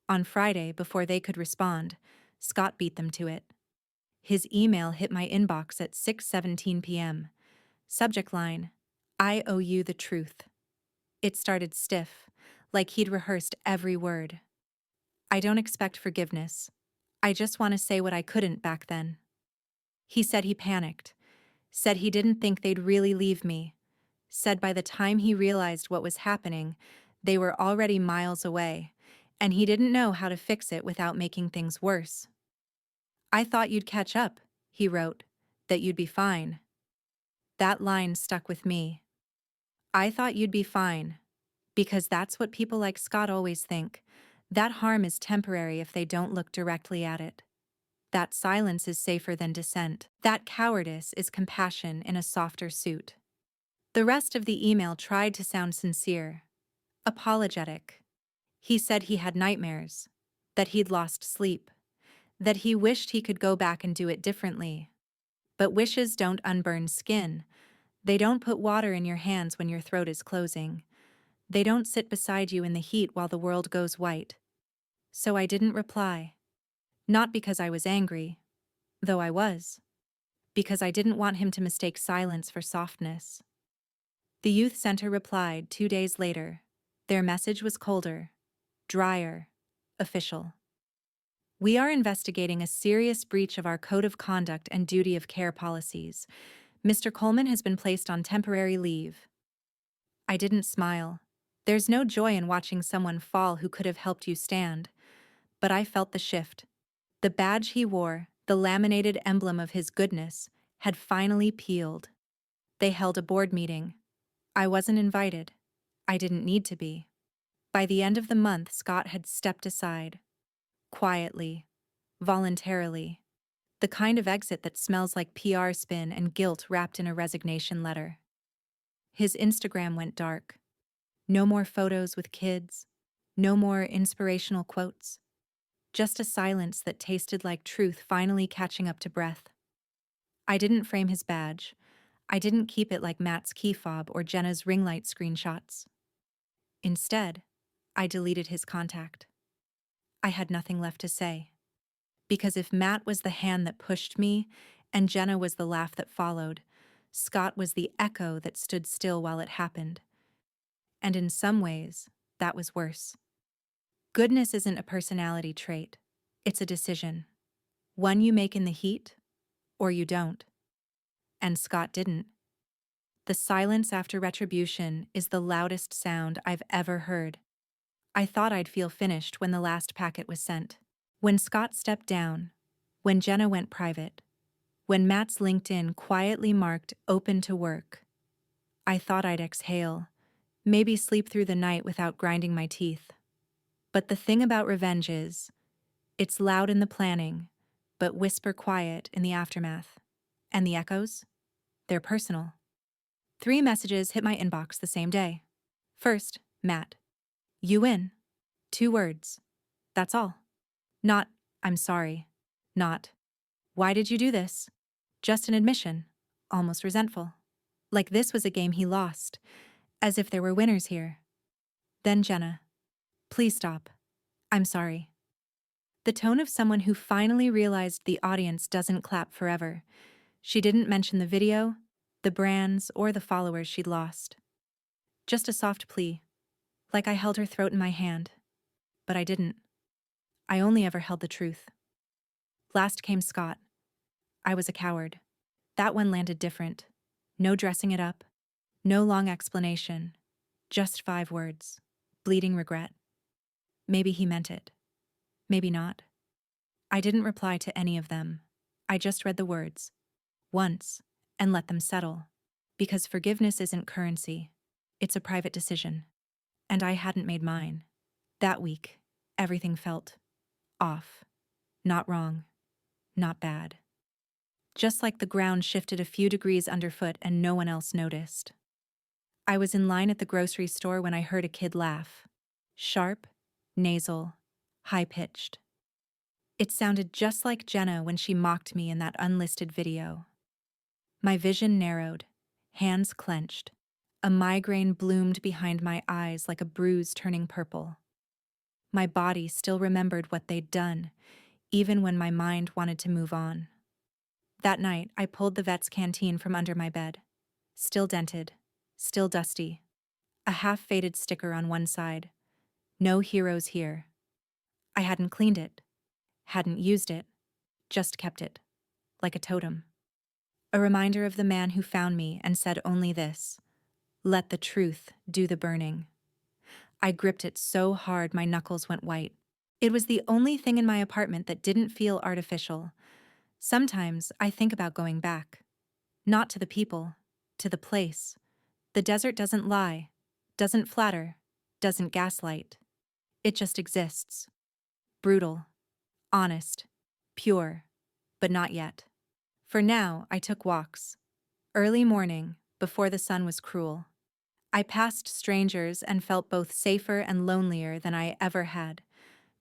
On Friday, before they could respond, Scott beat them to it. His email hit my inbox at 6:17 p.m. Subject line: I owe you the truth. It started stiff, like he'd rehearsed every word. I don't expect forgiveness. I just want to say what I couldn't back then. He said he panicked, said he didn't think they'd really leave me, said by the time he realized what was happening, they were already miles away, and he didn't know how to fix it without making things worse. I thought you'd catch up, he wrote, that you'd be fine. That line stuck with me. I thought you'd be fine, because that's what people like Scott always think. That harm is temporary if they don't look directly at it. That silence is safer than dissent. That cowardice is compassion in a softer suit. The rest of the email tried to sound sincere, apologetic. He said he had nightmares, that he'd lost sleep, that he wished he could go back and do it differently. But wishes don't unburn skin. They don't put water in your hands when your throat is closing. They don't sit beside you in the heat while the world goes white. So I didn't reply. Not because I was angry, though I was. Because I didn't want him to mistake silence for softness. The youth center replied 2 days later. Their message was colder, drier, official. We are investigating a serious breach of our code of conduct and duty of care policies. Mr. Coleman has been placed on temporary leave. I didn't smile. There's no joy in watching someone fall who could have helped you stand. But I felt the shift. The badge he wore, the laminated emblem of his goodness, had finally peeled. They held a board meeting. I wasn't invited. I didn't need to be. By the end of the month, Scott had stepped aside. Quietly. Voluntarily. The kind of exit that smells like PR spin and guilt wrapped in a resignation letter. His Instagram went dark. No more photos with kids. No more inspirational quotes. Just a silence that tasted like truth finally catching up to breath. I didn't frame his badge. I didn't keep it like Matt's key fob or Jenna's ring light screenshots. Instead, I deleted his contact. I had nothing left to say. Because if Matt was the hand that pushed me, and Jenna was the laugh that followed, Scott was the echo that stood still while it happened. And in some ways, that was worse. Goodness isn't a personality trait. It's a decision. One you make in the heat, or you don't. And Scott didn't. The silence after retribution is the loudest sound I've ever heard. I thought I'd feel finished when the last packet was sent. When Scott stepped down, when Jenna went private, when Matt's LinkedIn quietly marked open to work, I thought I'd exhale, maybe sleep through the night without grinding my teeth. But the thing about revenge is, it's loud in the planning, but whisper quiet in the aftermath. And the echoes? They're personal. 3 messages hit my inbox the same day. First, Matt. You win. 2 words. That's all. Not, I'm sorry. Not, why did you do this? Just an admission, almost resentful. Like this was a game he lost, as if there were winners here. Then Jenna. Please stop. I'm sorry. The tone of someone who finally realized the audience doesn't clap forever. She didn't mention the video, the brands, or the followers she'd lost. Just a soft plea, like I held her throat in my hand. But I didn't. I only ever held the truth. Last came Scott. I was a coward. That one landed different. No dressing it up. No long explanation. Just 5 words. Bleeding regret. Maybe he meant it. Maybe not. I didn't reply to any of them. I just read the words. Once. And let them settle. Because forgiveness isn't currency. It's a private decision. And I hadn't made mine. That week, everything felt off. Not wrong. Not bad. Just like the ground shifted a few degrees underfoot and no one else noticed. I was in line at the grocery store when I heard a kid laugh. Sharp, nasal, high-pitched. It sounded just like Jenna when she mocked me in that unlisted video. My vision narrowed, hands clenched. A migraine bloomed behind my eyes like a bruise turning purple. My body still remembered what they'd done, even when my mind wanted to move on. That night, I pulled the vet's canteen from under my bed. Still dented, still dusty. A half-faded sticker on one side. No heroes here. I hadn't cleaned it, hadn't used it, just kept it, like a totem. A reminder of the man who found me and said only this: let the truth do the burning. I gripped it so hard my knuckles went white. It was the only thing in my apartment that didn't feel artificial. Sometimes I think about going back. Not to the people, to the place. The desert doesn't lie, doesn't flatter, doesn't gaslight. It just exists. Brutal, honest, pure, but not yet. For now, I took walks. Early morning, before the sun was cruel. I passed strangers and felt both safer and lonelier than I ever had,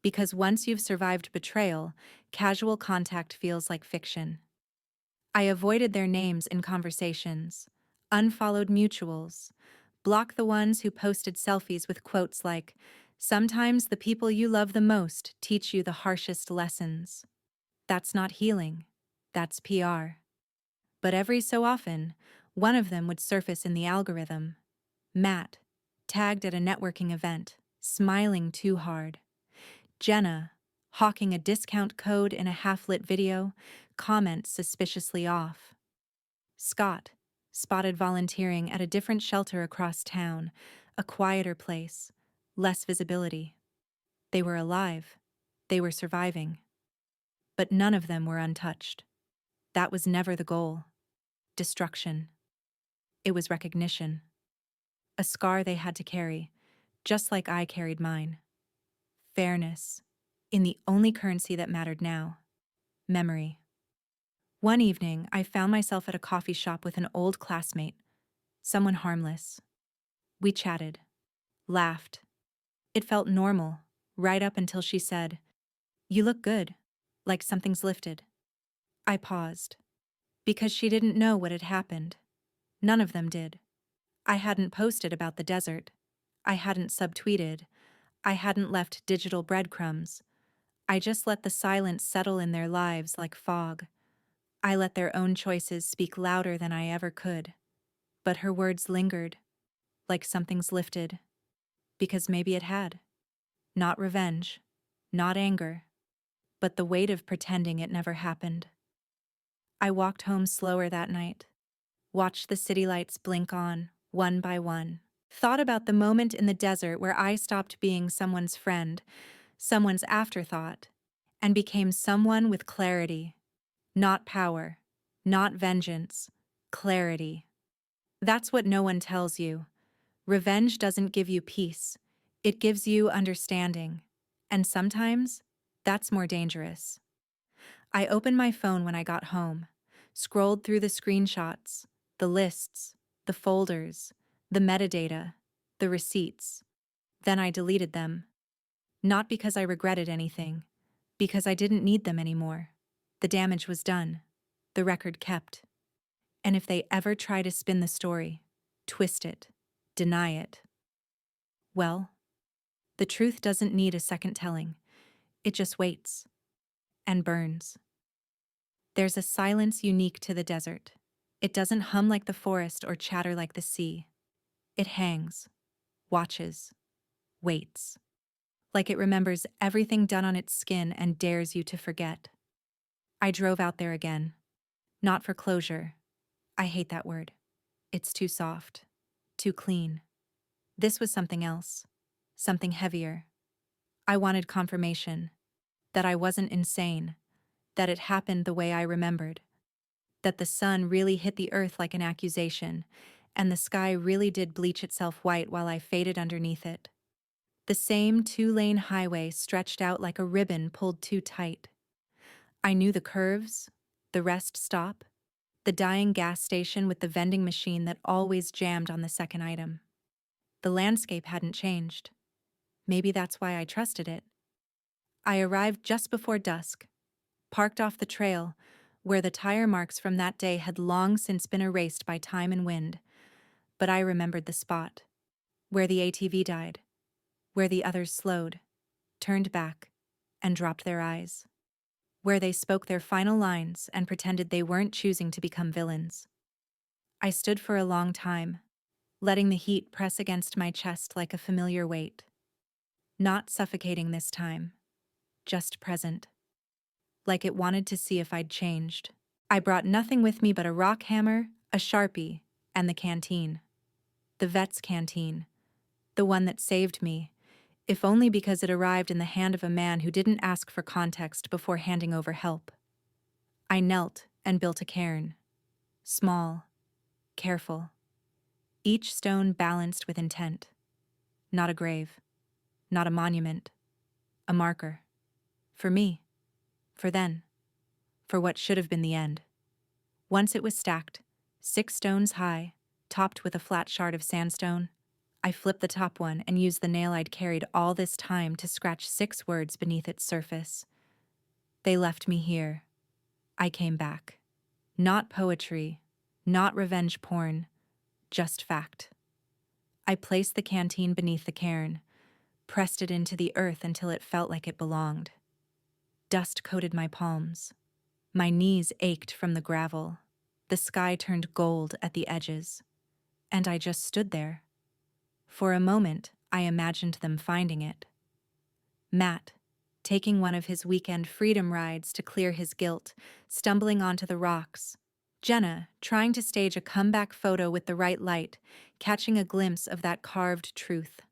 because once you've survived betrayal, casual contact feels like fiction. I avoided their names in conversations, unfollowed mutuals, blocked the ones who posted selfies with quotes like, "Sometimes the people you love the most teach you the harshest lessons." That's not healing, that's PR. But every so often, one of them would surface in the algorithm. Matt, tagged at a networking event, smiling too hard. Jenna, hawking a discount code in a half-lit video, comments suspiciously off. Scott, spotted volunteering at a different shelter across town, a quieter place, less visibility. They were alive. They were surviving. But none of them were untouched. That was never the goal. Destruction. It was recognition. A scar they had to carry, just like I carried mine. Fairness, in the only currency that mattered now. Memory. One evening, I found myself at a coffee shop with an old classmate, someone harmless. We chatted, laughed. It felt normal, right up until she said, "You look good, like something's lifted." I paused, because she didn't know what had happened. None of them did. I hadn't posted about the desert. I hadn't subtweeted. I hadn't left digital breadcrumbs. I just let the silence settle in their lives like fog. I let their own choices speak louder than I ever could. But her words lingered, like something's lifted. Because maybe it had. Not revenge, not anger, but the weight of pretending it never happened. I walked home slower that night, watched the city lights blink on, one by one, thought about the moment in the desert where I stopped being someone's friend, someone's afterthought, and became someone with clarity. Not power, not vengeance, clarity. That's what no one tells you. Revenge doesn't give you peace. It gives you understanding. And sometimes, that's more dangerous. I opened my phone when I got home, scrolled through the screenshots, the lists, the folders, the metadata, the receipts. Then I deleted them. Not because I regretted anything, because I didn't need them anymore. The damage was done. The record kept. And if they ever try to spin the story, twist it, deny it, well, the truth doesn't need a second telling. It just waits and burns. There's a silence unique to the desert. It doesn't hum like the forest or chatter like the sea. It hangs, watches, waits. like it remembers everything done on its skin and dares you to forget. I drove out there again. Not for closure. I hate that word. It's too soft. Too clean. This was something else. Something heavier. I wanted confirmation. That I wasn't insane. That it happened the way I remembered. That the sun really hit the earth like an accusation, and the sky really did bleach itself white while I faded underneath it. The same two-lane highway stretched out like a ribbon pulled too tight. I knew the curves, the rest stop, the dying gas station with the vending machine that always jammed on the second item. The landscape hadn't changed. Maybe that's why I trusted it. I arrived just before dusk, parked off the trail, where the tire marks from that day had long since been erased by time and wind, but I remembered the spot, where the ATV died, where the others slowed, turned back, and dropped their eyes, where they spoke their final lines and pretended they weren't choosing to become villains. I stood for a long time, letting the heat press against my chest like a familiar weight. Not suffocating this time, just present. Like it wanted to see if I'd changed. I brought nothing with me but a rock hammer, a Sharpie, and the canteen. The vet's canteen. The one that saved me, if only because it arrived in the hand of a man who didn't ask for context before handing over help. I knelt and built a cairn. Small, careful. Each stone balanced with intent. Not a grave. Not a monument. A marker. For me. For then. For what should have been the end. Once it was stacked, 6 stones high, topped with a flat shard of sandstone, I flipped the top one and used the nail I'd carried all this time to scratch 6 words beneath its surface. They left me here. I came back. Not poetry, not revenge porn, just fact. I placed the canteen beneath the cairn, pressed it into the earth until it felt like it belonged. Dust coated my palms. My knees ached from the gravel. The sky turned gold at the edges. And I just stood there. For a moment, I imagined them finding it. Matt, taking one of his weekend freedom rides to clear his guilt, stumbling onto the rocks. Jenna, trying to stage a comeback photo with the right light, catching a glimpse of that carved truth.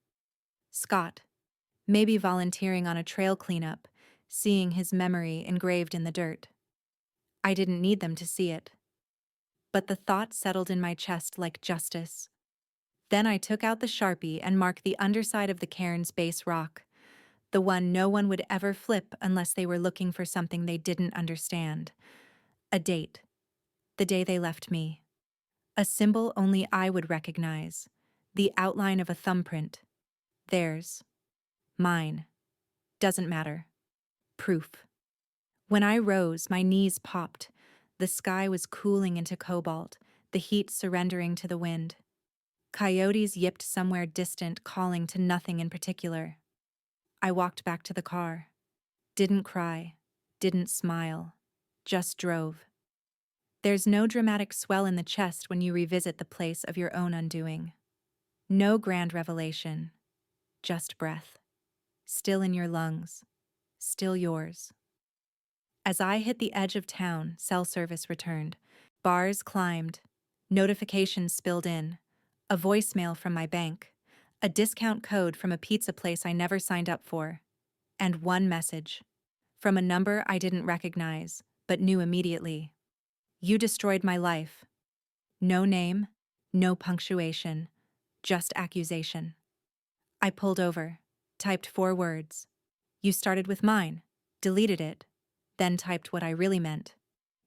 Scott, maybe volunteering on a trail cleanup, seeing his memory engraved in the dirt. I didn't need them to see it. But the thought settled in my chest like justice. Then I took out the Sharpie and marked the underside of the cairn's base rock, the one no one would ever flip unless they were looking for something they didn't understand. A date. The day they left me. A symbol only I would recognize. The outline of a thumbprint. Theirs. Mine. Doesn't matter. Proof. When I rose, my knees popped. The sky was cooling into cobalt, the heat surrendering to the wind. Coyotes yipped somewhere distant, calling to nothing in particular. I walked back to the car. Didn't cry. Didn't smile. Just drove. There's no dramatic swell in the chest when you revisit the place of your own undoing. No grand revelation. Just breath. Still in your lungs. Still yours. As I hit the edge of town, cell service returned. Bars climbed. Notifications spilled in. A voicemail from my bank. A discount code from a pizza place I never signed up for. And one message. From a number I didn't recognize, but knew immediately. You destroyed my life. No name, no punctuation, just accusation. I pulled over, typed 4 words. You started with mine, deleted it, then typed what I really meant.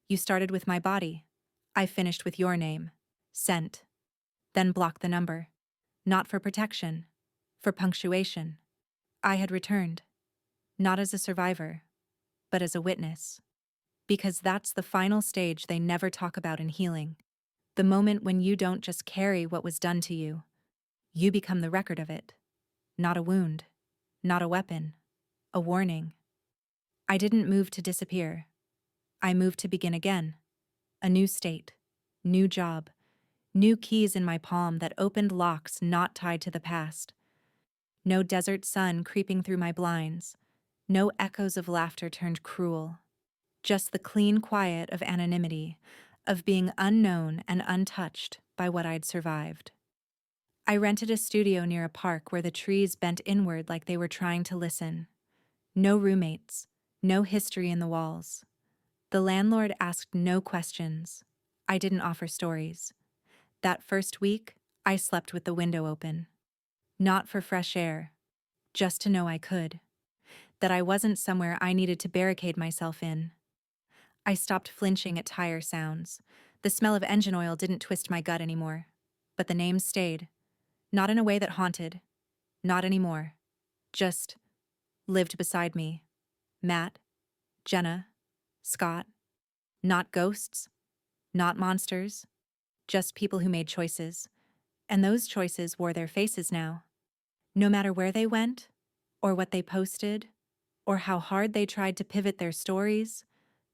You started with my body. I finished with your name. Sent. Then blocked the number. Not for protection, for punctuation. I had returned. Not as a survivor, but as a witness. Because that's the final stage they never talk about in healing. The moment when you don't just carry what was done to you. You become the record of it. Not a wound. Not a weapon. A warning. I didn't move to disappear. I moved to begin again. A new state. New job. New keys in my palm that opened locks not tied to the past. No desert sun creeping through my blinds. No echoes of laughter turned cruel. Just the clean quiet of anonymity, of being unknown and untouched by what I'd survived. I rented a studio near a park where the trees bent inward like they were trying to listen. No roommates, no history in the walls. The landlord asked no questions. I didn't offer stories. That first week, I slept with the window open. Not for fresh air, just to know I could. That I wasn't somewhere I needed to barricade myself in. I stopped flinching at tire sounds. The smell of engine oil didn't twist my gut anymore. But the names stayed. Not in a way that haunted. Not anymore. Just lived beside me. Matt, Jenna, Scott. Not ghosts. Not monsters. Just people who made choices. And those choices wore their faces now. No matter where they went, or what they posted, or how hard they tried to pivot their stories,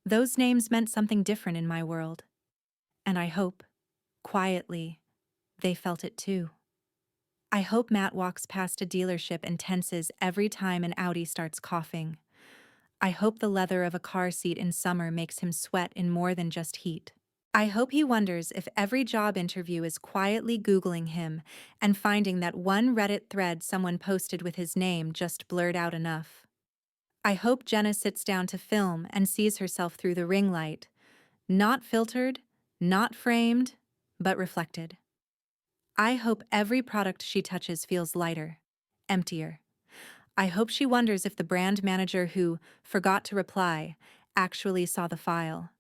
those names meant something different in my world. And I hope, quietly, they felt it too. I hope Matt walks past a dealership and tenses every time an Audi starts coughing. I hope the leather of a car seat in summer makes him sweat in more than just heat. I hope he wonders if every job interview is quietly Googling him and finding that one Reddit thread someone posted with his name just blurred out enough. I hope Jenna sits down to film and sees herself through the ring light, not filtered, not framed, but reflected. I hope every product she touches feels lighter, emptier. I hope she wonders if the brand manager who forgot to reply actually saw the file.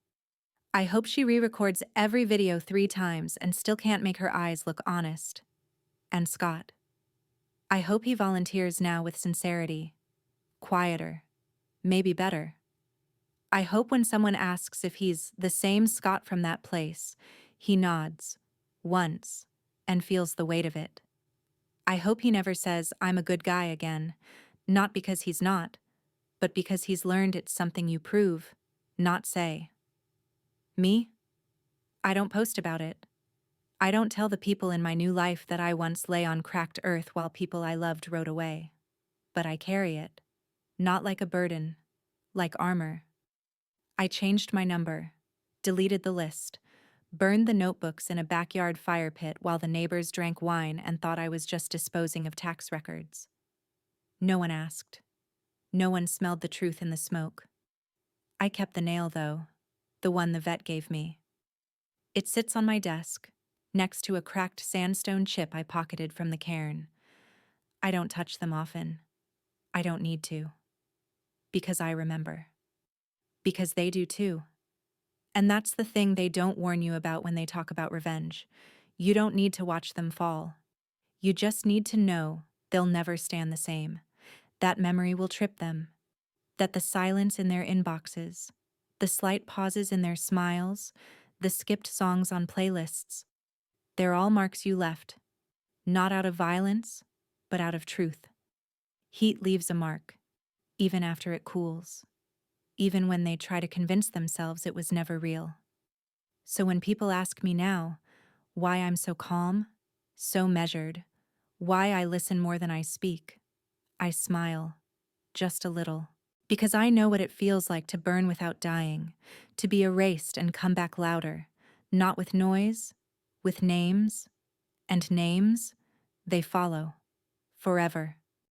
I hope she re-records every video 3 times and still can't make her eyes look honest. And Scott. I hope he volunteers now with sincerity. Quieter. Maybe better. I hope when someone asks if he's the same Scott from that place, he nods. Once. And feels the weight of it. I hope he never says, "I'm a good guy" again. Not because he's not, but because he's learned it's something you prove, not say. Me? I don't post about it. I don't tell the people in my new life that I once lay on cracked earth while people I loved rode away. But I carry it. Not like a burden. Like armor. I changed my number. Deleted the list. Burned the notebooks in a backyard fire pit while the neighbors drank wine and thought I was just disposing of tax records. No one asked. No one smelled the truth in the smoke. I kept the nail, though. The one the vet gave me. It sits on my desk, next to a cracked sandstone chip I pocketed from the cairn. I don't touch them often. I don't need to. Because I remember. Because they do too. And that's the thing they don't warn you about when they talk about revenge. You don't need to watch them fall. You just need to know they'll never stand the same. That memory will trip them. That the silence in their inboxes, the slight pauses in their smiles, the skipped songs on playlists, they're all marks you left. Not out of violence, but out of truth. Heat leaves a mark, even after it cools. Even when they try to convince themselves it was never real. So when people ask me now why I'm so calm, so measured, why I listen more than I speak, I smile, just a little. Because I know what it feels like to burn without dying, to be erased and come back louder, not with noise, with names, and names, they follow, forever.